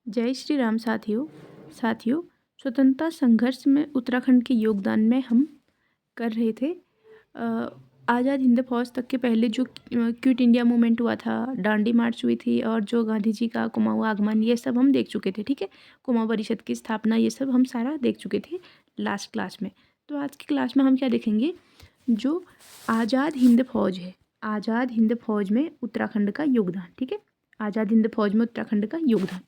जय श्री राम साथियों। स्वतंत्रता संघर्ष में उत्तराखंड के योगदान में हम कर रहे थे। आज़ाद हिंद फौज तक के पहले जो क्विट इंडिया मूवमेंट हुआ था, दांडी मार्च हुई थी और जो गांधी जी का कुमाऊँ आगमन, ये सब हम देख चुके थे। ठीक है, कुमाऊँ परिषद की स्थापना, ये सब हम सारा देख चुके थे लास्ट क्लास में। तो आज की क्लास में हम क्या देखेंगे, जो आज़ाद हिंद फौज है, आज़ाद हिंद फौज में उत्तराखंड का योगदान। ठीक है, आज़ाद हिंद फौज में उत्तराखंड का योगदान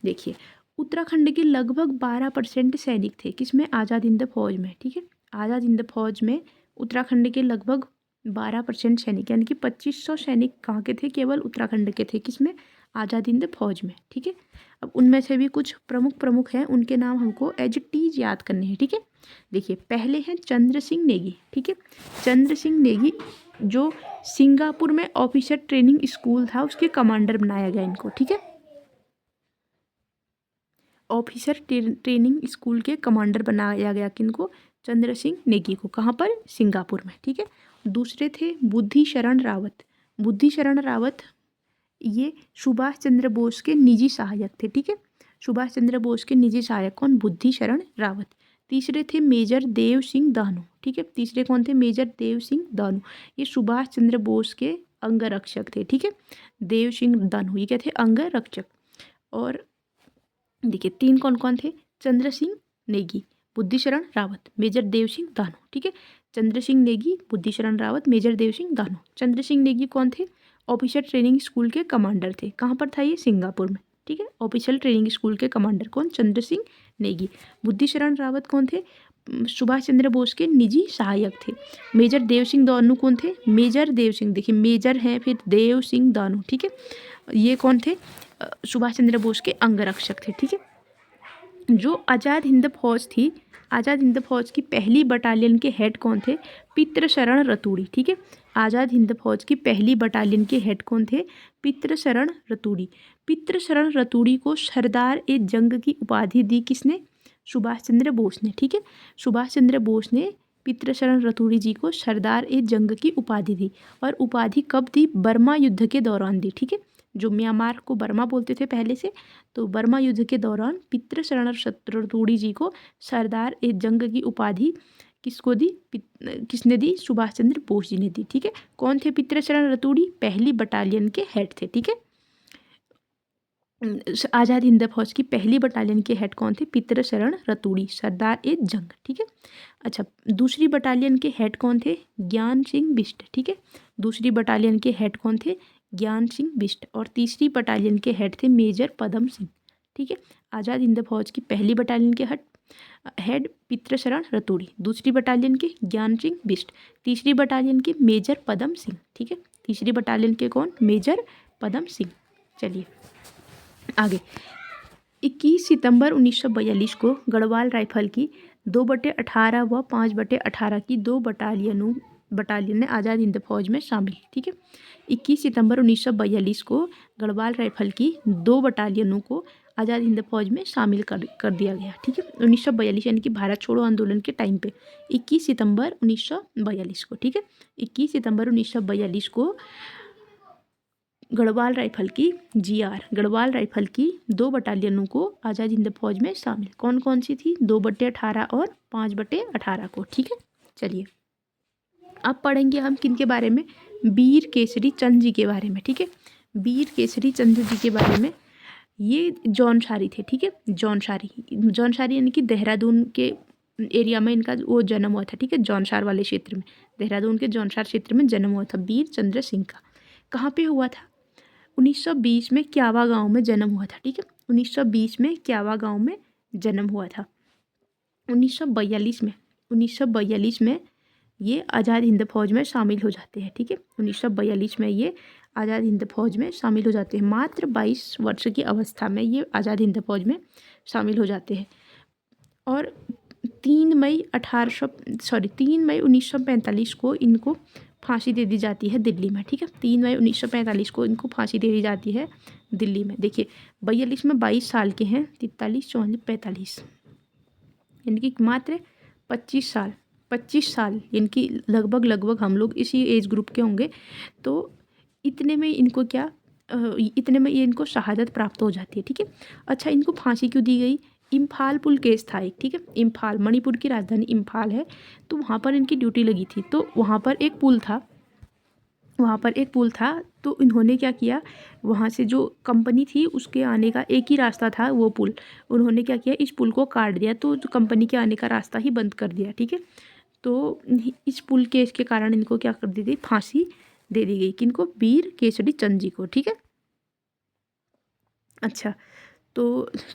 देखिए। उत्तराखंड के लगभग 12% सैनिक थे किसमें, आज़ाद हिंद फौज में। ठीक है, आज़ाद हिंद फौज में उत्तराखंड के लगभग 12% सैनिक, यानी कि 2500 सैनिक कहाँ के थे, केवल उत्तराखंड के थे, किसमें, आज़ाद हिंद फौज में। ठीक है, अब उनमें से भी कुछ प्रमुख हैं, उनके नाम हमको एज इट इज याद करने हैं। ठीक है, देखिए पहले हैं चंद्र सिंह नेगी। ठीक है, चंद्र सिंह नेगी जो सिंगापुर में ऑफिसर ट्रेनिंग स्कूल था, उसके कमांडर बनाया गया इनको। ठीक है, ऑफिसर ट्रेनिंग स्कूल के कमांडर बनाया गया किनको, चंद्र सिंह नेगी को। कहाँ पर, सिंगापुर में। ठीक है, दूसरे थे बुद्धि शरण रावत। बुद्धि शरण रावत ये सुभाष चंद्र बोस के निजी सहायक थे। ठीक है, सुभाष चंद्र बोस के निजी सहायक कौन, बुद्धि शरण रावत। तीसरे थे मेजर देव सिंह दानू। ठीक है, तीसरे कौन थे, मेजर देव सिंह दानू, ये सुभाष चंद्र बोस के अंगरक्षक थे। ठीक है, देव सिंह दानू ये क्या थे, अंगरक्षक। और देखिए तीन कौन कौन थे, चंद्र सिंह नेगी, बुद्धि शरण रावत, मेजर देव सिंह दानू। ठीक है, चंद्र सिंह नेगी, बुद्धि शरण रावत, मेजर देव सिंह दानू। चंद्र सिंह नेगी कौन थे, ऑफिसर ट्रेनिंग स्कूल के कमांडर थे। कहाँ पर था ये, सिंगापुर में। ठीक है, ऑफिसर ट्रेनिंग स्कूल के कमांडर कौन, चंद्र सिंह नेगी। बुद्धि शरण रावत कौन थे, सुभाष चंद्र बोस के निजी सहायक थे। मेजर देव सिंह दानू कौन थे, मेजर देव सिंह, देखिए मेजर हैं फिर देव सिंह दानू। ठीक है, ये कौन थे, सुभाष चंद्र बोस के अंगरक्षक थे। ठीक है, जो आज़ाद हिंद फौज थी, आज़ाद हिंद फौज की पहली बटालियन के हेड कौन थे, पितृशरण रतूड़ी। ठीक है, आज़ाद हिंद फौज की पहली बटालियन के हेड कौन थे, पितृशरण रतूड़ी। पितृशरण रतूड़ी को सरदार ए जंग की उपाधि दी किसने, सुभाष चंद्र बोस ने। ठीक है, सुभाष चंद्र बोस ने पितृशरण रतूड़ी जी को सरदार ए जंग की उपाधि दी। और उपाधि कब दी, बर्मा युद्ध के दौरान दी। ठीक है, जो म्यांमार को बर्मा बोलते थे पहले से, तो बर्मा युद्ध के दौरान पितृशरण रतूड़ी जी को सरदार ए जंग की उपाधि किसको दी, किसने दी, सुभाष चंद्र बोस जी ने दी। ठीक है, कौन थे पितृशरण रतूड़ी, पहली बटालियन के हेड थे। ठीक है, आज़ाद हिंद फौज की पहली बटालियन के हेड कौन थे, पितृशरण रतूड़ी, सरदार ए जंग। ठीक है, अच्छा दूसरी बटालियन के हेड कौन थे, ज्ञान सिंह बिष्ट। ठीक है, दूसरी बटालियन के हेड कौन थे, ज्ञान सिंह बिष्ट। और तीसरी बटालियन के हेड थे मेजर पदम सिंह। ठीक है, आज़ाद हिंद फौज की पहली बटालियन के हेड पितृशरण रतूड़ी, दूसरी बटालियन के ज्ञान सिंह बिष्ट, तीसरी बटालियन के मेजर पदम सिंह। ठीक है, तीसरी बटालियन के कौन, मेजर पदम सिंह। चलिए आगे, 21 सितंबर 1942 को गढ़वाल राइफल की 2/18 व 5/18 की दो बटालियन ने आज़ाद हिंद फौज में शामिल। ठीक है, 21 सितंबर 1942 को गढ़वाल राइफल की 2 बटालियनों को आज़ाद हिंद फौज में शामिल कर दिया गया। ठीक है, 1942 यानी कि भारत छोड़ो आंदोलन के टाइम पे 21 सितंबर 1942 को। ठीक है, 21 सितंबर 1942 को गढ़वाल राइफल की गढ़वाल राइफल की 2 बटालियनों को आज़ाद हिंद फौज में शामिल, कौन कौन सी थी, 2/18 और 5/18 को। ठीक है, चलिए अब पढ़ेंगे हम किन के बारे में, वीर केसरी चंद जी के बारे में। ठीक है, वीर केसरी चंद जी के बारे में, ये जौनसारी थे। ठीक है, जौनसारी यानी कि देहरादून के एरिया में इनका वो जन्म हुआ था। ठीक है, जौनसार वाले क्षेत्र में, देहरादून के जौनसार क्षेत्र में जन्म हुआ था वीर चंद्र सिंह का। कहाँ पे हुआ था, 1920 में क्यावा गांव में जन्म हुआ था। ठीक है, 1920 में क्यावा गांव में जन्म हुआ था। 1942 में ये आज़ाद हिंद फौज में शामिल हो जाते हैं। ठीक है, 1942 में ये आज़ाद हिंद फौज में शामिल हो जाते हैं। मात्र 22 वर्ष की अवस्था में ये आज़ाद हिंद फौज में शामिल हो जाते हैं। और 3 मई 1945 को इनको फांसी दे दी जाती है दिल्ली में। ठीक है, 3 मई 1945 को इनको फांसी दे दी जाती है दिल्ली में। देखिए 42 में 22 साल के हैं, 43, 44, 45, यानी कि मात्र 25 साल इनकी लगभग हम लोग इसी एज ग्रुप के होंगे। तो इतने में इनको क्या इतने में ये इनको शहादत प्राप्त हो जाती है। ठीक है, अच्छा इनको फांसी क्यों दी गई? इम्फाल पुल केस था एक, ठीक है, इम्फाल मणिपुर की राजधानी इम्फाल है, तो वहाँ पर इनकी ड्यूटी लगी थी, तो वहाँ पर एक पुल था, वहाँ पर एक पुल था, तो इन्होंने क्या किया, वहाँ से जो कंपनी थी उसके आने का एक ही रास्ता था वो पुल, उन्होंने क्या किया, इस पुल को काट दिया, तो जो कंपनी के आने का रास्ता ही बंद कर दिया। ठीक है, तो इस पुल केस के कारण इनको क्या कर दी गई, फांसी दे दी गई। किनको? वीर केसरी चंद जी को। ठीक है, अच्छा तो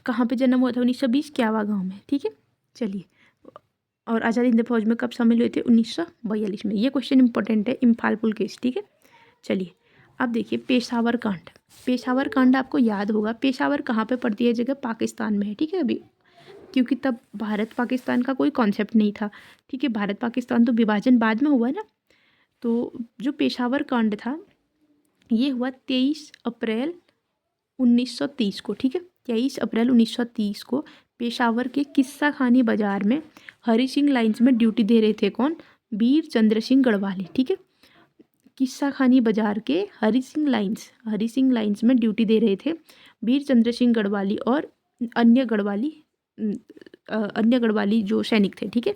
कहाँ पे जन्म हुआ था? 1920 क्यावा गांव में। ठीक है, चलिए, और आज़ाद हिंद फौज में कब शामिल हुए थे? 1942 में। ये क्वेश्चन इंपॉर्टेंट है, इम्फाल पुल केस। ठीक है, चलिए अब देखिए पेशावर कांड। पेशावर कांड आपको याद होगा, पेशावर कहाँ पे पड़ती है जगह? पाकिस्तान में है। ठीक है, अभी क्योंकि तब भारत पाकिस्तान का कोई कॉन्सेप्ट नहीं था। ठीक है, भारत पाकिस्तान तो विभाजन बाद में हुआ ना। तो जो पेशावर कांड था ये हुआ 23 अप्रैल 1930 को। ठीक है, 23 अप्रैल 1930 को पेशावर के किस्सा खानी बाजार में हरी सिंह लाइन्स में ड्यूटी दे रहे थे कौन? वीर चंद्र सिंह गढ़वाली। ठीक है, किस्सा खानी बाजार के हरी सिंह लाइन्स में ड्यूटी दे रहे थे वीर चंद्र सिंह गढ़वाली और अन्य गढ़वाली अन्य गढ़वाली जो सैनिक थे। ठीक है,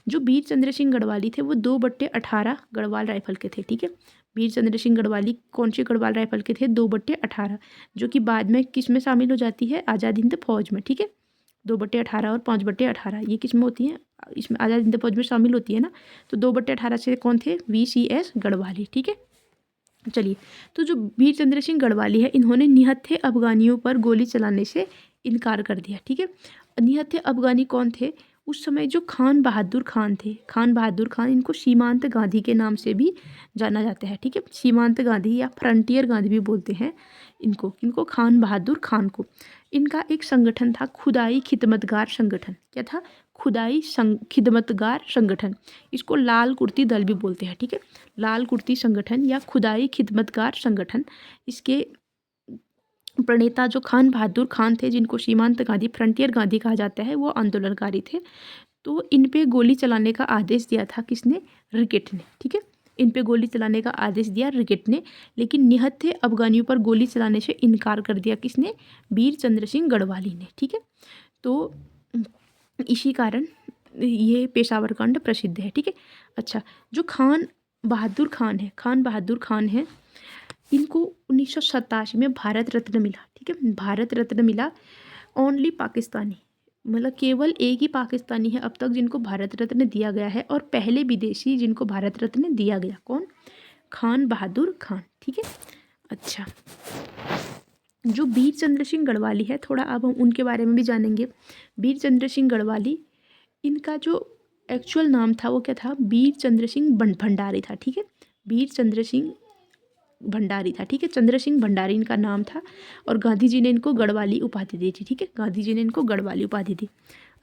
जो वीर चंद्र सिंह गढ़वाली थे वो 2/18 गढ़वाल राइफल के थे। ठीक है, वीर चंद्र सिंह गढ़वाली कौन से गढ़वाल राइफल के थे? 2/18, जो कि बाद में किस में शामिल हो जाती है? आज़ाद हिंद फौज में। ठीक है, 2/18 और 5/18 ये किस में होती हैं? इसमें आज़ाद हिंद फौज में शामिल होती है ना। तो 2/18 से कौन थे? VCS गढ़वाली। ठीक है, चलिए, तो जो वीर चंद्र सिंह गढ़वाली है इन्होंने निहत्थे अफगानियों पर गोली चलाने से इनकार कर दिया। ठीक है, निहत्थे अफगानी कौन थे? उस समय जो खान बहादुर खान थे, खान बहादुर खान, इनको सीमांत गांधी के नाम से भी जाना जाता है। ठीक है, सीमांत गांधी या फ्रंटियर गांधी भी बोलते हैं इनको। किनको? खान बहादुर खान को। इनका एक संगठन था खुदाई खिदमतगार संगठन। क्या था? खुदाई खिदमतगार संगठन। इसको लाल कुर्ती दल भी बोलते हैं। ठीक है, लाल कुर्ती संगठन या खुदाई खिदमतगार संगठन। इसके प्रणेता जो खान बहादुर खान थे, जिनको सीमांत गांधी फ्रंटियर गांधी कहा जाता है, वो आंदोलनकारी थे। तो इन पे गोली चलाने का आदेश दिया था किसने? रिकेट ने। ठीक है, इन पे गोली चलाने का आदेश दिया रिकेट ने, लेकिन निहत्थे अफगानियों पर गोली चलाने से इनकार कर दिया किसने? वीर चंद्र सिंह गढ़वाली ने। ठीक है, तो इसी कारण ये पेशावर कांड प्रसिद्ध है। ठीक है, अच्छा जो खान बहादुर खान है इनको 1987 में भारत रत्न मिला। ठीक है, भारत रत्न मिला। ओनली पाकिस्तानी, मतलब केवल एक ही पाकिस्तानी है अब तक जिनको भारत रत्न दिया गया है, और पहले विदेशी जिनको भारत रत्न दिया गया। कौन? खान बहादुर खान। ठीक है, अच्छा जो वीर चंद्र सिंह गढ़वाली है, थोड़ा अब हम उनके बारे में भी जानेंगे। वीर चंद्र सिंह गढ़वाली, इनका जो एक्चुअल नाम था वो क्या था? वीर चंद्र सिंह भंडारी था। ठीक है, वीर चंद्र सिंह भंडारी था। ठीक है, चंद्र सिंह भंडारी इनका नाम था, और गांधी जी ने इनको गढ़वाली उपाधि दी थी। ठीक है, गांधी जी ने इनको गढ़वाली उपाधि दी।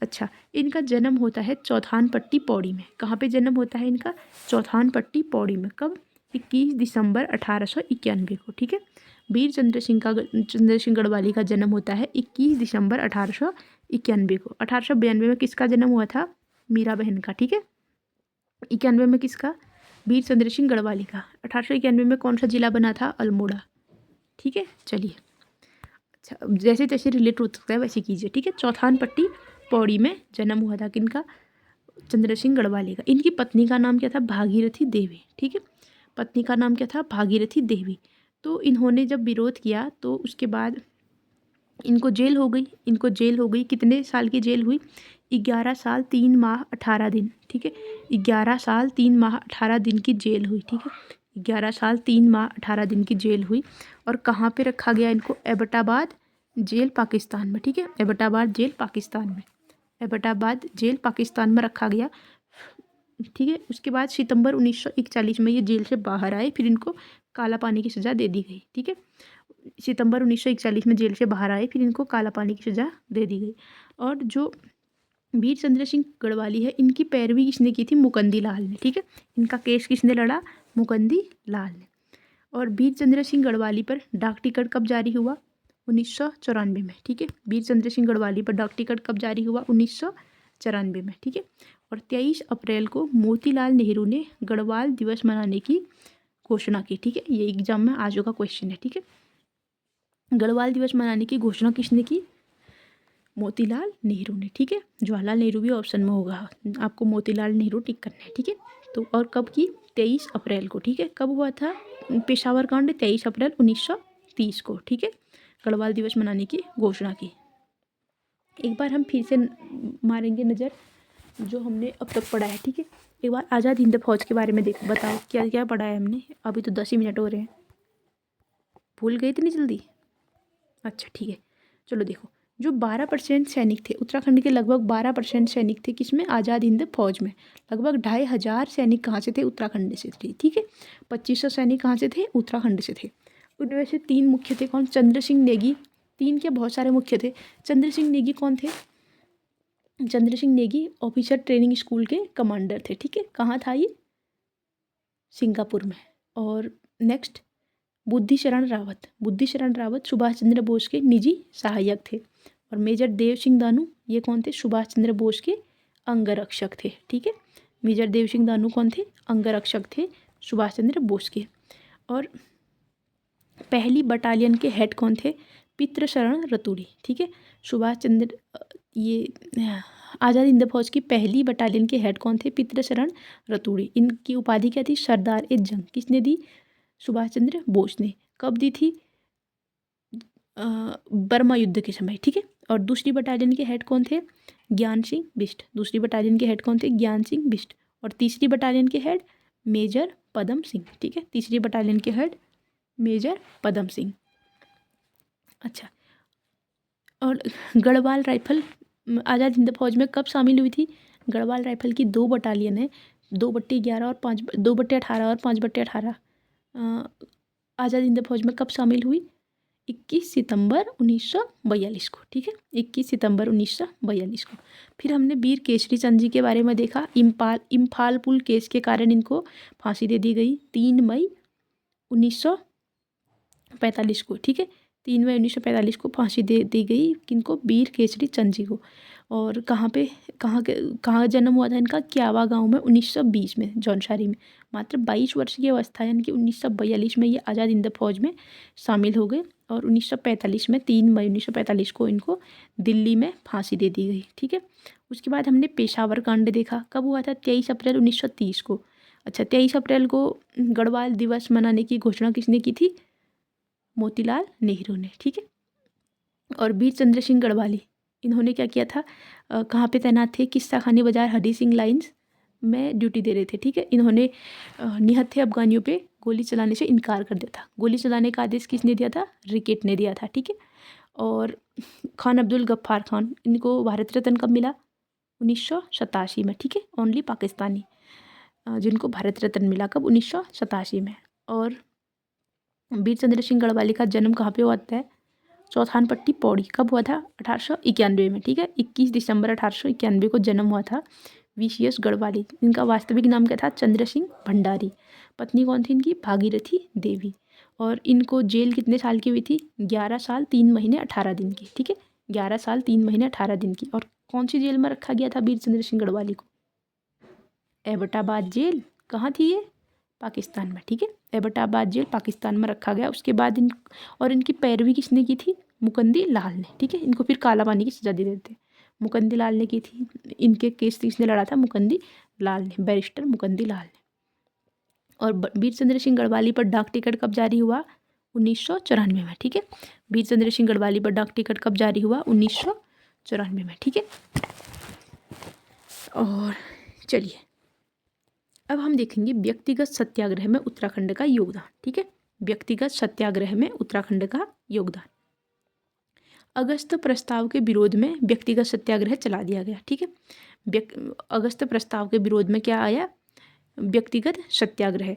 अच्छा, इनका जन्म होता है चौथान पट्टी पौड़ी में। कहाँ पे जन्म होता है इनका? चौथान पट्टी पौड़ी में। कब? 21 दिसंबर 1891 को। ठीक है, वीर चंद्र सिंह गढ़वाली का जन्म होता है 21 दिसंबर 1891 को। 1892 में किसका जन्म हुआ था? मीरा बहन का। ठीक है, 91 में किसका? वीर चंद्र सिंह गढ़वाली का। 1891 में कौन सा जिला बना था? अल्मोड़ा। ठीक है, चलिए, अच्छा जैसे तैसे रिलेट हो सकता है वैसे कीजिए। ठीक है, चौथान पट्टी पौड़ी में जन्म हुआ था किनका? चंद्र सिंह गढ़वाली का। इनकी पत्नी का नाम क्या था? भागीरथी देवी। ठीक है, पत्नी का नाम क्या था? भागीरथी देवी। तो इन्होंने जब विरोध किया तो उसके बाद इनको जेल हो गई। कितने साल की जेल हुई? 11 साल 3 माह 18 दिन। ठीक है, 11 साल 3 माह 18 दिन की जेल हुई। ठीक है, 11 साल 3 माह 18 दिन की जेल हुई। और कहाँ पे रखा गया इनको? एबटाबाद जेल पाकिस्तान में। ठीक है, एबटाबाद जेल पाकिस्तान में रखा गया। ठीक है, उसके बाद सितंबर 1941 में ये जेल से बाहर आए, फिर इनको काला पानी की सज़ा दे दी गई। ठीक है, सितंबर 1941 में जेल से बाहर आए, फिर इनको काला पानी की सज़ा दे दी गई। और जो वीर चंद्र सिंह गढ़वाली है, इनकी पैरवी किसने की थी? मुकंदी लाल ने। ठीक है, इनका केस किसने लड़ा? मुकंदी लाल ने। और वीर चंद्र सिंह गढ़वाली पर डाक टिकट कब जारी हुआ? 1994 में। ठीक है, वीर चंद्र सिंह गढ़वाली पर डाक टिकट कब जारी हुआ? 1994 में। ठीक है, और 23 अप्रैल को मोतीलाल नेहरू ने गढ़वाल दिवस मनाने की घोषणा की। ठीक है, ये एग्जाम में आ चुका क्वेश्चन है। ठीक है, गढ़वाल दिवस मनाने की घोषणा किसने की? मोतीलाल नेहरू ने, ठीक है। जवाहरलाल नेहरू भी ऑप्शन में होगा, आपको मोतीलाल नेहरू टिक करना है, ठीक है। तो और कब की? 23 अप्रैल को, ठीक है। कब हुआ था पेशावर कांड? 23 अप्रैल 1930 को, ठीक है। गढ़वाल दिवस मनाने की घोषणा की। एक बार हम फिर से मारेंगे नज़र जो हमने अब तक पढ़ा है, ठीक है। एक बार आज़ाद हिंद फौज के बारे में देख बताओ क्या क्या पढ़ा है हमने। अभी तो 10 ही मिनट हो रहे हैं, भूल गए इतनी जल्दी? अच्छा ठीक है, चलो देखो। जो 12% सैनिक थे उत्तराखंड के, लगभग 12% सैनिक थे किसमें? आज़ाद हिंद फौज में। लगभग 2500 सैनिक कहाँ से थे? उत्तराखंड से थे, ठीक है। 2500 सैनिक कहाँ से थे? उत्तराखंड से थे। उनमें से 3 मुख्य थे। कौन? चंद्र सिंह नेगी। 3 क्या, बहुत सारे मुख्य थे। चंद्र सिंह नेगी कौन थे? Chandra Singh Negi officer training school के कमांडर थे, ठीक है। कहाँ था ये? सिंगापुर में। और नेक्स्ट बुद्धिशरण रावत। बुद्धिशरण रावत सुभाष चंद्र बोस के निजी सहायक थे। और मेजर देव सिंह दानू, ये कौन थे? सुभाष चंद्र बोस के अंगरक्षक थे, ठीक है। मेजर देव सिंह दानू कौन थे? अंगरक्षक थे सुभाष चंद्र बोस के। और पहली बटालियन के हेड कौन थे? पितृशरण रतूड़ी, ठीक है। सुभाष चंद्र ये आज़ाद हिंद फौज की पहली बटालियन के हेड कौन थे? पितृशरण रतूड़ी। इनकी उपाधि क्या थी? सरदार ए जंग। किसने दी? सुभाष चंद्र बोस ने। कब दी थी? बर्मा युद्ध के समय, ठीक है। और दूसरी बटालियन के हेड कौन थे? ज्ञान सिंह बिष्ट। दूसरी बटालियन के हेड कौन थे? ज्ञान सिंह बिष्ट। और तीसरी बटालियन के हेड मेजर पदम सिंह, ठीक है। तीसरी बटालियन के हेड मेजर पदम सिंह। अच्छा, और गढ़वाल राइफल आज़ाद हिंद फौज में कब शामिल हुई थी? गढ़वाल राइफल की 2 बटालियन है, 2/11 और 2/18 और 5/18। आज़ाद हिंद फौज में कब शामिल हुई? 21 सितंबर 1942 को, ठीक है। 21 सितंबर 1942 को। फिर हमने वीर केसरी चंद जी के बारे में देखा। इम्फाल पुल केस के कारण इनको फांसी दे दी गई 3 मई 1945 को, ठीक है। 3 मई 1945 को फांसी दे दी गई किनको? वीर केसरी चंद जी को। और कहाँ जन्म हुआ था इनका? क्यावा गांव में 1920 में, जौनसारी में। मात्र 22 वर्ष की अवस्था यानी कि 1942 में ये आज़ाद हिंद फौज में शामिल हो गए। और 1945 में 3 मई 1945 को इनको दिल्ली में फांसी दे दी गई, ठीक है। उसके बाद हमने पेशावर कांड देखा। कब हुआ था? 23 अप्रैल 1930 को। अच्छा, 23 अप्रैल को गढ़वाल दिवस मनाने की घोषणा किसने की थी? मोतीलाल नेहरू ने, ठीक है। और वीर चंद्र सिंह गढ़वाली, इन्होंने क्या किया था? कहाँ पे तैनात थे? किस्सा खानी बाजार हरी सिंह लाइंस में ड्यूटी दे रहे थे, ठीक है। इन्होंने निहत्थे अफगानियों पे गोली चलाने से इनकार कर दिया था। गोली चलाने का आदेश किसने दिया था? रिकेट ने दिया था, ठीक है। और खान अब्दुल गफ्फार खान, इनको भारत रत्न कब मिला? 1987 में, ठीक है। ओनली पाकिस्तानी जिनको भारत रत्न मिला, कब? 1987 में। और वीर चंद्र सिंह गढ़वाली का जन्म कहाँ पे हुआ है? चौथानपट्टी पौड़ी। कब हुआ था? 1891 में, ठीक है। 21 दिसंबर 1891 को जन्म हुआ था VCS गढ़वाली। इनका वास्तविक नाम क्या था? चंद्र सिंह भंडारी। पत्नी कौन थी इनकी? भागीरथी देवी। और इनको जेल कितने साल की हुई थी? 11 साल 3 महीने 18 दिन की, ठीक है। 11 साल 3 महीने 18 दिन की। और कौन सी जेल में रखा गया था वीर चंद्र सिंह गढ़वाली को? एबटाबाद जेल। कहाँ थी ये? पाकिस्तान में, ठीक है। एबटाबाद जेल पाकिस्तान में रखा गया। उसके बाद इनकी पैरवी किसने की थी? मुकंदी लाल ने, ठीक है। इनको फिर काला पानी की सजा दे देते। मुकंदी लाल ने की थी। इनके केस किसने लड़ा था? मुकंदी लाल ने, बैरिस्टर मुकंदी लाल ने। और वीर चंद्र सिंह गढ़वाली पर डाक टिकट कब जारी हुआ? 1994 में, ठीक है। वीर चंद्र सिंह गढ़वाली पर डाक टिकट कब जारी हुआ? 1994 में, ठीक है। और चलिए अब हम देखेंगे व्यक्तिगत सत्याग्रह में उत्तराखंड का योगदान, ठीक है। व्यक्तिगत सत्याग्रह में उत्तराखंड का योगदान। अगस्त प्रस्ताव के विरोध में व्यक्तिगत सत्याग्रह चला दिया गया, ठीक है। अगस्त प्रस्ताव के विरोध में क्या आया? व्यक्तिगत सत्याग्रह।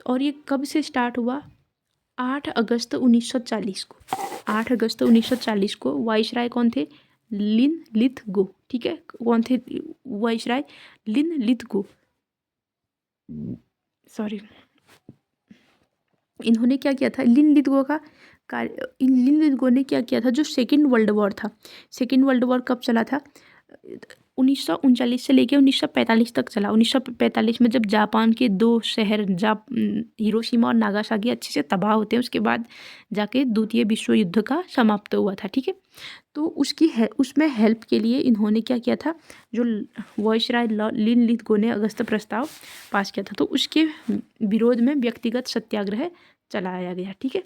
और ये कब से स्टार्ट हुआ? 8 अगस्त 1940 को। 8 अगस्त 1940 को वाइसराय कौन थे? लिन लिथगो, ठीक है। कौन थे वाइसराय? लिन लिथगो, सॉरी। इन्होंने क्या किया था? लिन लिथगो ने क्या किया था? जो सेकेंड वर्ल्ड वॉर था, सेकेंड वर्ल्ड वॉर कब चला था? 1939 से लेकर 1945 तक चला। 1945 में जब जापान के 2 शहर हिरोशिमा और नागासाकी अच्छे से तबाह होते हैं, उसके बाद जाके द्वितीय विश्व युद्ध का समाप्त हुआ था। ठीक है, तो उसमें हेल्प के लिए इन्होंने क्या किया था, जो वायसराय लिन लिथगो ने अगस्त प्रस्ताव पास किया था, तो उसके विरोध में व्यक्तिगत सत्याग्रह चलाया गया। ठीक है,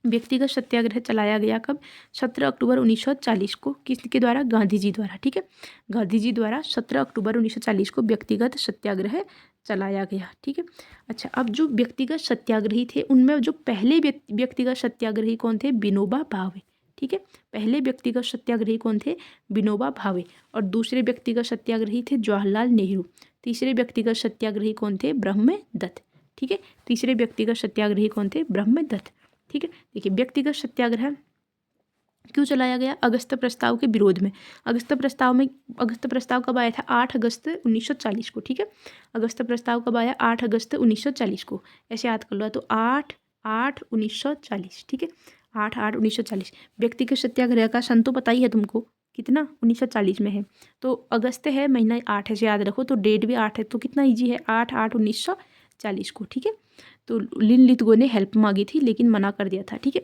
व्यक्तिगत सत्याग्रह चलाया गया कब? 17 अक्टूबर 1940 को। किसके द्वारा? गांधी जी द्वारा। ठीक है, गांधी जी द्वारा 17 अक्टूबर 1940 को व्यक्तिगत सत्याग्रह चलाया गया। ठीक है, अच्छा, अब जो व्यक्तिगत सत्याग्रही थे उनमें जो पहले व्यक्तिगत सत्याग्रही कौन थे? विनोबा भावे। ठीक है, पहले व्यक्तिगत सत्याग्रही कौन थे? विनोबा भावे। और दूसरे व्यक्तिगत सत्याग्रही थे जवाहरलाल नेहरू। तीसरे व्यक्तिगत सत्याग्रही कौन थे? ब्रह्मदत्त। ठीक है, तीसरे व्यक्तिगत सत्याग्रही कौन थे? ब्रह्मदत्त। ठीक है, देखिए व्यक्तिगत सत्याग्रह क्यों चलाया गया? अगस्त प्रस्ताव के विरोध में। अगस्त प्रस्ताव कब आया था? 8 अगस्त 1940 को। ठीक है, अगस्त प्रस्ताव कब आया? 8 अगस्त 1940 को। ऐसे याद कर लो, तो 8/8/1940। ठीक है, 8/8/1940। व्यक्तिगत सत्याग्रह का सन तो पता ही है तुमको, कितना? 1940 में है, तो अगस्त है, महीना 8 है, से याद रखो, तो डेट भी 8 है, तो कितना ईजी है? 8/8/1940 को। ठीक है, तो लिन लिथगो ने हेल्प मांगी थी लेकिन मना कर दिया था। ठीक है,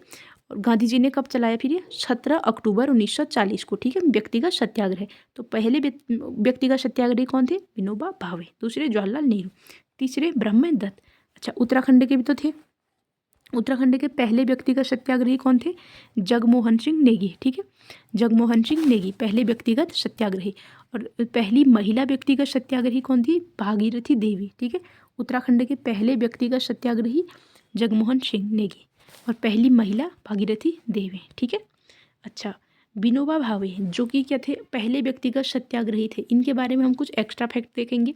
और गांधी जी ने कब चलाया फिर ये? 17 अक्टूबर 1940 को। ठीक है, व्यक्तिगत सत्याग्रह। तो पहले व्यक्तिगत सत्याग्रही कौन थे? विनोबा भावे। दूसरे जवाहरलाल नेहरू। तीसरे ब्रह्मदत्त। अच्छा, उत्तराखंड के भी तो थे। उत्तराखंड के पहले व्यक्तिगत सत्याग्रही कौन थे? जगमोहन सिंह नेगी। ठीक है, जगमोहन सिंह नेगी पहले व्यक्तिगत सत्याग्रही। और पहली महिला व्यक्तिगत सत्याग्रही कौन थी? भागीरथी देवी। ठीक है, उत्तराखंड के पहले व्यक्तिगत सत्याग्रही जगमोहन सिंह नेगी और पहली महिला भागीरथी देवी। ठीक है, अच्छा, विनोबा भावे जो कि क्या थे? पहले व्यक्तिगत सत्याग्रही थे। इनके बारे में हम कुछ एक्स्ट्रा फैक्ट देखेंगे।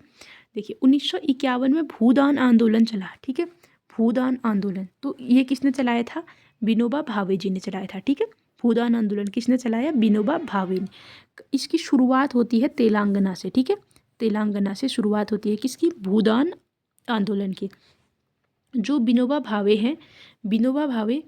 देखिए 1951 में भूदान आंदोलन चला। ठीक है, भूदान आंदोलन, तो ये किसने चलाया था? विनोबा भावे जी ने चलाया था। ठीक है, भूदान आंदोलन किसने चलाया? विनोबा भावे ने। इसकी शुरुआत होती है तेलंगाना से। ठीक है, तेलंगाना से शुरुआत होती है किसकी? भूदान आंदोलन की। जो विनोबा भावे हैं, विनोबा भावे,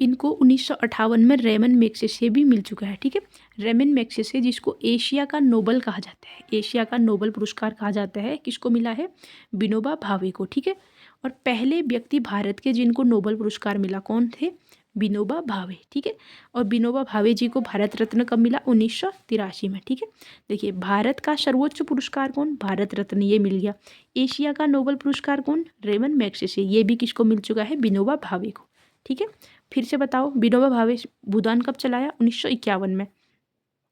इनको 1958 में रेमन मैग्सेसे भी मिल चुका है। ठीक है, रेमन मैग्सेसे जिसको एशिया का नोबल कहा जाता है, एशिया का नोबल पुरस्कार कहा जाता है, किसको मिला है? विनोबा भावे को। ठीक है, और पहले व्यक्ति भारत के जिनको नोबल पुरस्कार मिला कौन थे? विनोबा भावे। ठीक है, और विनोबा भावे जी को भारत रत्न कब मिला? 1983 में। ठीक है, देखिए भारत का सर्वोच्च पुरस्कार कौन? भारत रत्न, ये मिल गया। एशिया का नोबल पुरस्कार कौन? रेमन मैग्सेसे, ये भी किसको मिल चुका है? विनोबा भावे को। ठीक है, फिर से बताओ, विनोबा भावे भूदान कब चलाया? 1951 में।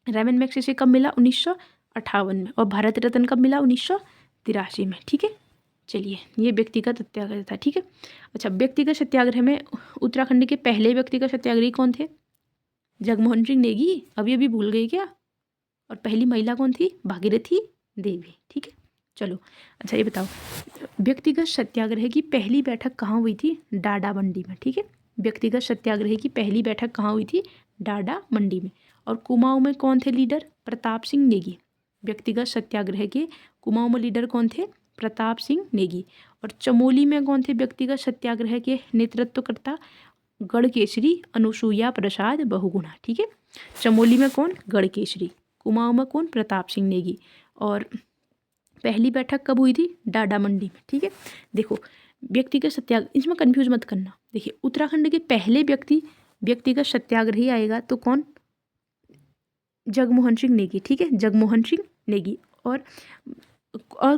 रेमन मैग्सेसे कब मिला? 1958 में। और भारत रत्न कब मिला? 1983 में। ठीक है, चलिए ये व्यक्तिगत सत्याग्रह था। ठीक है, अच्छा, व्यक्तिगत सत्याग्रह में उत्तराखंड के पहले व्यक्तिगत सत्याग्रही कौन थे? जगमोहन सिंह नेगी, अभी अभी भूल गए क्या? और पहली महिला कौन थी? भागीरथी देवी। ठीक है, चलो, अच्छा ये बताओ, व्यक्तिगत सत्याग्रह की पहली बैठक कहाँ हुई थी? डाडा मंडी में। ठीक है, व्यक्तिगत सत्याग्रह की पहली बैठक कहाँ हुई थी? डाडा मंडी में। और कुमाऊं में कौन थे लीडर? प्रताप सिंह नेगी। व्यक्तिगत सत्याग्रह के कुमाऊं में लीडर कौन थे? प्रताप सिंह नेगी। और चमोली में कौन थे व्यक्तिगत सत्याग्रह के नेतृत्वकर्ता? गढ़केसरी अनुसुईया प्रसाद बहुगुणा। ठीक है, चमोली में कौन? गढ़केसरी। कुमाऊं में कौन? प्रताप सिंह नेगी। और पहली बैठक कब हुई थी? डाडा मंडी में। ठीक है, देखो व्यक्तिगत सत्याग्रह, इसमें कंफ्यूज मत करना। देखिए उत्तराखंड के पहले व्यक्तिगत सत्याग्रही आएगा तो कौन? जगमोहन सिंह नेगी। ठीक है, जगमोहन सिंह नेगी। और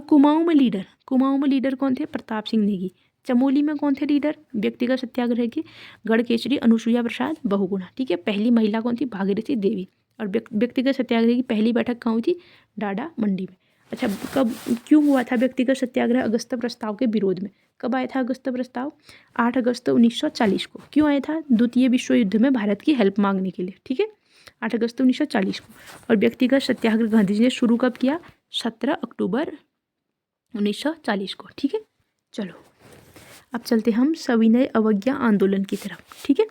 कुमाऊं में लीडर कौन थे? प्रताप सिंह नेगी। चमोली में कौन थे लीडर व्यक्तिगत सत्याग्रह के? गढ़केसरी अनुसुईया प्रसाद बहुगुणा। ठीक है, पहली महिला कौन थी? भागीरथी देवी। और व्यक्तिगत सत्याग्रह की पहली बैठक कहाँ हुई थी? डाडा मंडी में। अच्छा, कब क्यों हुआ था व्यक्तिगत सत्याग्रह? अगस्त प्रस्ताव के विरोध में। कब आया था अगस्त प्रस्ताव? 8 अगस्त 1940 को। क्यों आया था? द्वितीय विश्व युद्ध में भारत की हेल्प मांगने के लिए। ठीक है, 8 अगस्त 1940 को। और व्यक्तिगत सत्याग्रह गांधी जी ने शुरू कब किया? 17 अक्टूबर 1940 को। ठीक है, चलो अब चलते हम सविनय अवज्ञा आंदोलन की तरफ। ठीक है,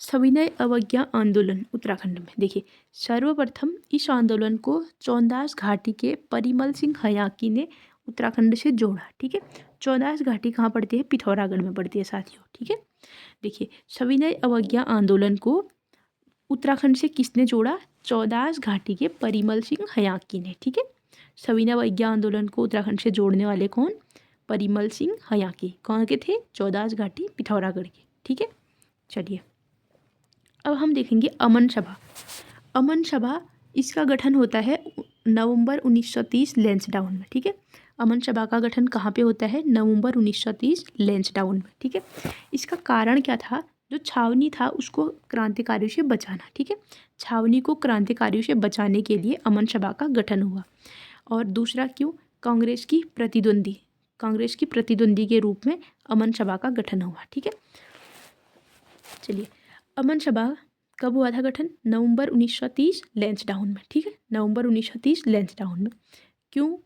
सविनय अवज्ञा आंदोलन उत्तराखंड में। देखिए सर्वप्रथम इस आंदोलन को चौंदास घाटी के परिमल सिंह हयाकी ने उत्तराखंड से जोड़ा। ठीक है, चौंदास घाटी कहाँ पड़ती है? पिथौरागढ़ में पड़ती है साथियों। ठीक है, देखिए सविनय अवज्ञा आंदोलन को उत्तराखंड से किसने जोड़ा? चौदास घाटी के परिमल सिंह हयाकी ने, ठीक है। सविनय अवज्ञा आंदोलन को उत्तराखंड से जोड़ने वाले कौन? परिमल सिंह हयाकी। कौन के थे? चौदास घाटी पिथौरागढ़ के, ठीक है। चलिए अब हम देखेंगे अमन सभा। अमन सभा इसका गठन होता है नवंबर 1930 लैंसडाउन में, ठीक है। अमन सभा का गठन कहाँ पे होता है? नवंबर 1930 लैंसडाउन में, ठीक है। इसका कारण क्या था? जो छावनी था उसको क्रांतिकारियों से बचाना, ठीक है। छावनी को क्रांतिकारियों से बचाने के लिए अमन सभा का गठन हुआ। और दूसरा क्यों? कांग्रेस की प्रतिद्वंदी के रूप में अमन सभा का गठन हुआ, ठीक है। चलिए अमन सभा कब हुआ था गठन? नवंबर 1930 लैंसडाउन में, ठीक है। नवंबर 1930 लैंसडाउन में। क्यों?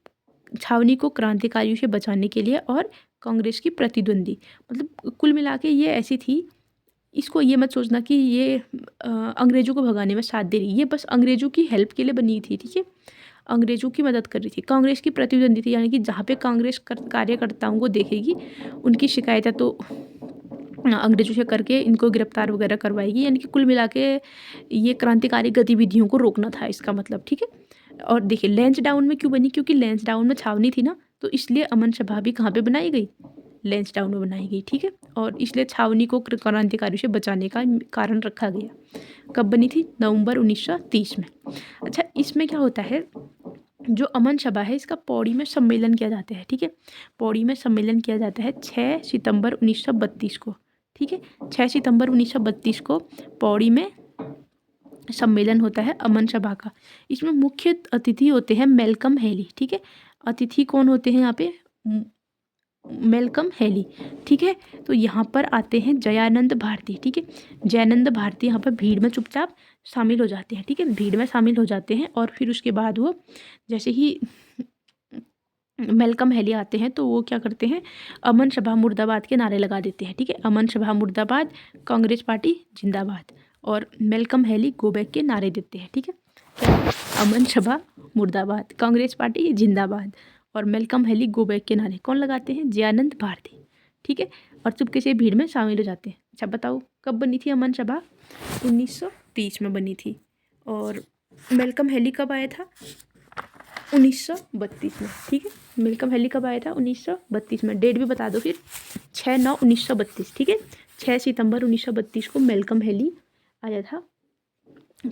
छावनी को क्रांतिकारियों से बचाने के लिए और कांग्रेस की प्रतिद्वंदी, मतलब कुल मिला के ये ऐसी थी। इसको ये मत सोचना कि ये अंग्रेज़ों को भगाने में साथ दे रही, ये बस अंग्रेज़ों की हेल्प के लिए बनी थी, ठीक है। अंग्रेज़ों की मदद कर रही थी, कांग्रेस की प्रतिद्वंदी थी, यानी कि जहाँ पे कांग्रेस कार्यकर्ताओं को देखेगी उनकी शिकायतें तो अंग्रेज़ों से करके इनको गिरफ्तार वगैरह करवाएगी। यानी कि कुल मिला के ये क्रांतिकारी गतिविधियों को रोकना था इसका मतलब, ठीक है। और देखिए लैंसडाउन में क्यों बनी? क्योंकि लैंसडाउन में छावनी थी ना, तो इसलिए अमन सभा भी कहाँ पे बनाई गई? लैंसडाउन में बनाई गई, ठीक है। और इसलिए छावनी को क्रांतिकारियों से बचाने का कारण रखा गया। कब बनी थी? नवंबर 1930 में। अच्छा इसमें क्या होता है? जो अमन सभा है इसका पौड़ी में सम्मेलन किया जाता है, ठीक है। पौड़ी में सम्मेलन किया जाता है 6 सितंबर 1932 को, ठीक है। 6 सितंबर 1932 को पौड़ी में सम्मेलन होता है अमन सभा का। इसमें मुख्य अतिथि होते हैं मैल्कम हैली, ठीक है। अतिथि कौन होते हैं यहाँ पे? मैल्कम हैली, ठीक है। तो यहाँ पर आते हैं जयानंद भारती, ठीक है। जयानंद भारती यहाँ पर भीड़ में चुपचाप शामिल हो जाते हैं, ठीक है। भीड़ में शामिल हो जाते हैं और फिर उसके बाद वो जैसे ही मैल्कम हैली आते हैं तो वो क्या करते हैं? अमन सभा मुर्दाबाद के नारे लगा देते हैं, ठीक है। अमन सभा मुर्दाबाद, कांग्रेस पार्टी जिंदाबाद, और मैल्कम हैली गो बैक के नारे देते हैं, ठीक है। क्या? अमन सभा मुर्दाबाद, कांग्रेस पार्टी जिंदाबाद और मैल्कम हैली गो बैक के नारे कौन लगाते हैं? जयानंद भारती, ठीक है। और चुपके से भीड़ में शामिल हो जाते हैं। अच्छा बताओ कब बनी थी अमन सभा? 1930 में बनी थी। और मैल्कम हैली कब आया था? 1932 में, ठीक है। मैल्कम हैली कब आया था? 1932 में। डेट भी बता दो फिर। 6/9/1932, ठीक है। 6 सितंबर 1932 को मैल्कम हैली आया था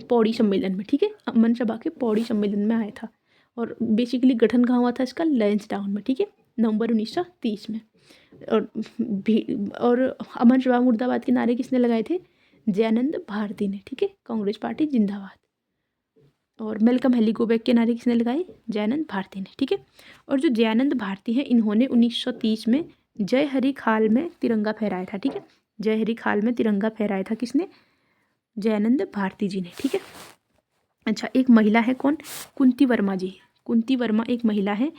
पौड़ी सम्मेलन में, ठीक है। अमन सभा के पौड़ी सम्मेलन में आया था। और बेसिकली गठन कहाँ हुआ था इसका? लैंसडाउन में, ठीक है। नवंबर 1930 में। और अमन सभा मुर्दाबाद के नारे किसने लगाए थे? जयानंद भारती ने, ठीक है। कांग्रेस पार्टी जिंदाबाद। और मैल्कम हैली गो बैक के नारे किसने लगाए? जयानंद भारती ने, ठीक है। और जो जयानंद भारती हैं इन्होंने 1930 में जय हरी खाल में तिरंगा फहराया था, ठीक है। जय हरी खाल में तिरंगा फहराया था किसने? जयानंद भारती जी ने, ठीक है। अच्छा एक महिला है कौन? कुंती वर्मा जी। कुंती वर्मा एक महिला है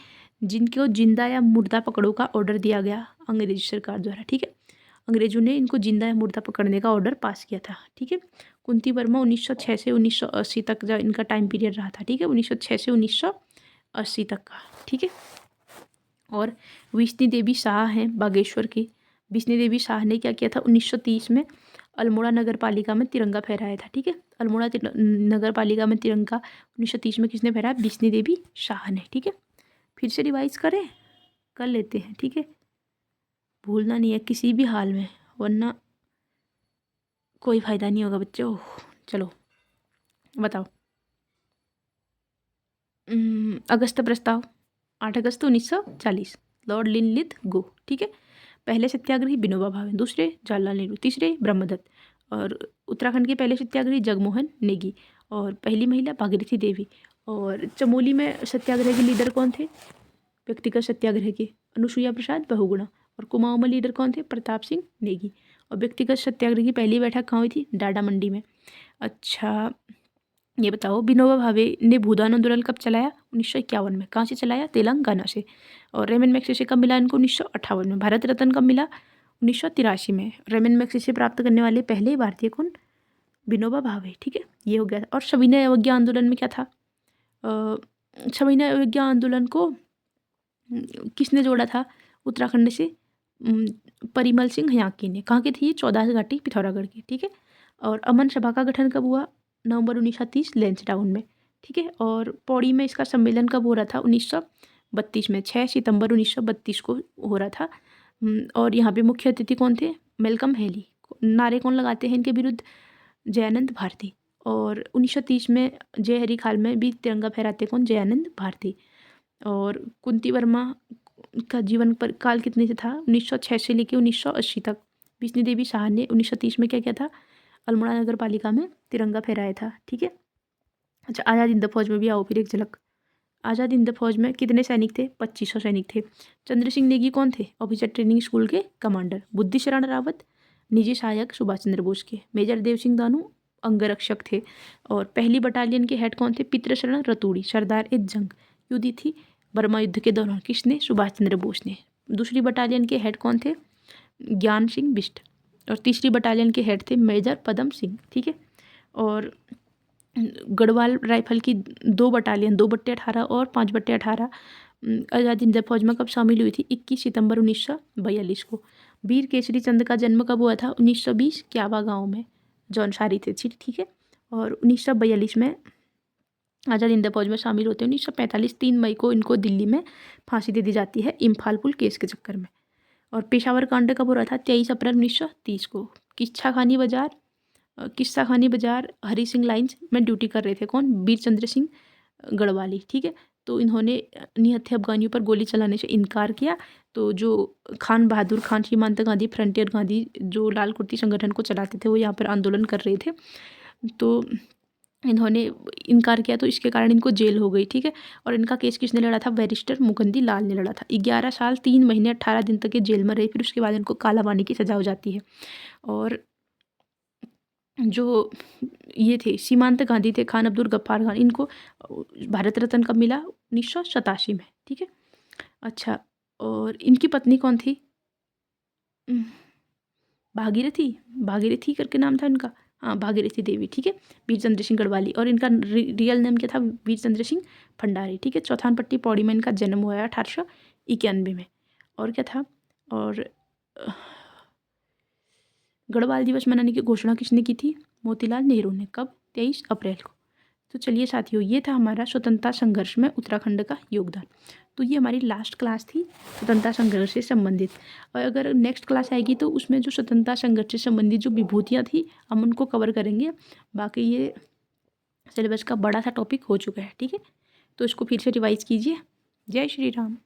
जिनको जिंदा या मुर्दा पकड़ो का ऑर्डर दिया गया अंग्रेजी सरकार द्वारा, ठीक है। अंग्रेजों ने इनको जिंदा या मुर्दा पकड़ने का ऑर्डर पास किया था, ठीक है। कुंती वर्मा 1906 से 1980 तक का इनका टाइम पीरियड रहा था, ठीक है। 1906 से 1980 तक का, ठीक है। और विष्णु देवी शाह हैं बागेश्वर की। विष्णु देवी शाह ने क्या किया था? 1930 में अल्मोड़ा नगर पालिका में तिरंगा फहराया था, ठीक है। अल्मोड़ा नगर पालिका में तिरंगा 1930 में किसने फहराया? विष्णु देवी शाह ने, ठीक है। फिर से रिवाइज कर लेते हैं, ठीक है। भूलना नहीं है किसी भी हाल में, वरना कोई फ़ायदा नहीं होगा बच्चों। चलो बताओ। अगस्त प्रस्ताव 8 अगस्त 1940 लॉर्ड लिनलिथ गो, ठीक है। पहले सत्याग्रही विनोबा भावे, दूसरे जवाहरलाल नेहरू, तीसरे ब्रह्मदत्त। और उत्तराखंड के पहले सत्याग्रही जगमोहन नेगी। और पहली महिला भागीरथी देवी। और चमोली में सत्याग्रह के लीडर कौन थे? व्यक्तिगत सत्याग्रह के अनुसुईया प्रसाद बहुगुणा। और कुमाऊं में लीडर कौन थे? प्रताप सिंह नेगी। और व्यक्तिगत सत्याग्रह की पहली बैठक कहाँ हुई थी? डाडा मंडी में। अच्छा ये बताओ विनोबा भावे ने भूदान आंदोलन कब चलाया? 1951 में। कहाँ से चलाया? तेलंगाना से। और रेमन मैग्सेसे कब मिला इनको? 1958 में। भारत रत्न कब मिला? 1983 में। रेमन मैग्सेसे प्राप्त करने वाले पहले भारतीय कौन? विनोबा भावे, ठीक है। ये हो गया। और सविनय अवज्ञा आंदोलन में क्या था? सविनय अवज्ञा आंदोलन को किसने जोड़ा था उत्तराखंड से? परिमल सिंह हयाकी ने। कहाँ के थे ये? चौदास घाटी पिथौरागढ़ के, ठीक है। और अमन सभा का गठन कब हुआ? नवंबर 1930 लैंसडाउन में, ठीक है। और पौड़ी में इसका सम्मेलन कब हो रहा था? 1932 में, 6 सितंबर 1932 को हो रहा था। और यहाँ पे मुख्य अतिथि कौन थे? Malcolm Hailey. नारे कौन लगाते हैं इनके विरुद्ध? जयानंद भारती। और 1930 में जय हरी खाल में भी तिरंगा फहराते कौन? जयानंद भारती। और कुंती वर्मा का जीवन पर काल कितने से था? 1906 से लेकर 1980 तक। विष्णु देवी शाह ने 1930 में क्या किया था? अल्मोड़ा नगर पालिका में तिरंगा फहराया था, ठीक है। अच्छा, आज़ाद हिंद फौज में भी आओ फिर एक झलक। आज़ाद हिंद फौज में कितने सैनिक थे? 2500 सैनिक थे। चंद्र सिंह नेगी कौन थे? ऑफिसर ट्रेनिंग स्कूल के कमांडर। बुद्धि शरण रावत निजी सहायक सुभाष चंद्र बोस के। मेजर देव सिंह दानू अंगरक्षक थे। और पहली बटालियन के हेड कौन थे? पितृशरण रतूड़ी। सरदार ए जंग युद्ध थी बर्मा युद्ध के दौरान, किसने? सुभाष चंद्र बोस ने। दूसरी बटालियन के हेड कौन थे? ज्ञान सिंह बिष्ट। और तीसरी बटालियन के हेड थे मेजर पदम सिंह, ठीक है। और गढ़वाल राइफल की 2 बटालियन 2/18 और 5/18 आज़ाद हिंद फौज में कब शामिल हुई थी? 21 सितंबर 1942 को। वीर केसरी चंद का जन्म कब हुआ था? 1920 क्यावा गांव में, जौनसारी थे, ठीक है। और 1942 में आज़ाद हिंद फौज में शामिल होते हैं। 1945 3 मई को इनको दिल्ली में फांसी दे दी जाती है इम्फाल पुल केस के चक्कर में। और पेशावर कांड कब हो रहा था? 23 अप्रैल 1930 को। किस्सा खानी बाजार हरी सिंह लाइन्स में ड्यूटी कर रहे थे कौन? वीर चंद्र सिंह गढ़वाली, ठीक है। तो इन्होंने निहत्थे अफगानियों पर गोली चलाने से इनकार किया। तो जो खान बहादुर खान, सीमांत गांधी, फ्रंटियर गांधी जो लाल कुर्ती संगठन को चलाते थे, वो यहाँ पर आंदोलन कर रहे थे। तो इन्होंने इनकार किया, तो इसके कारण इनको जेल हो गई, ठीक है। और इनका केस किसने लड़ा था? बैरिस्टर मुकुंदी लाल ने लड़ा था। 11 साल 3 महीने 18 दिन तक ये जेल में रहे। फिर उसके बाद इनको कालाबानी की सजा हो जाती है। और जो ये थे सीमांत गांधी थे, खान अब्दुल गफ्फार खान, इनको भारत रत्न कब मिला? 1987 में, ठीक है। अच्छा, और इनकी पत्नी कौन थी? भागीरथी करके नाम था इनका। हाँ, भागीरथी देवी, ठीक है। वीर चंद्र सिंह गढ़वाली। और इनका रियल नेम क्या था? वीर चंद्र सिंह भंडारी, ठीक है। चौथान पट्टी पौड़ी में इनका जन्म हुआ है 1891 में। और क्या था? और गढ़वाल दिवस मनाने की घोषणा किसने की थी? मोतीलाल नेहरू ने। कब? 23 अप्रैल को। तो चलिए साथियों, ये था हमारा स्वतंत्रता संघर्ष में उत्तराखंड का योगदान। तो ये हमारी लास्ट क्लास थी स्वतंत्रता संघर्ष से संबंधित। और अगर नेक्स्ट क्लास आएगी तो उसमें जो स्वतंत्रता संघर्ष से संबंधित जो विभूतियाँ थी, हम उनको कवर करेंगे। बाकी ये सिलेबस का बड़ा सा टॉपिक हो चुका है, ठीक है। तो इसको फिर से रिवाइज कीजिए। जय श्री राम।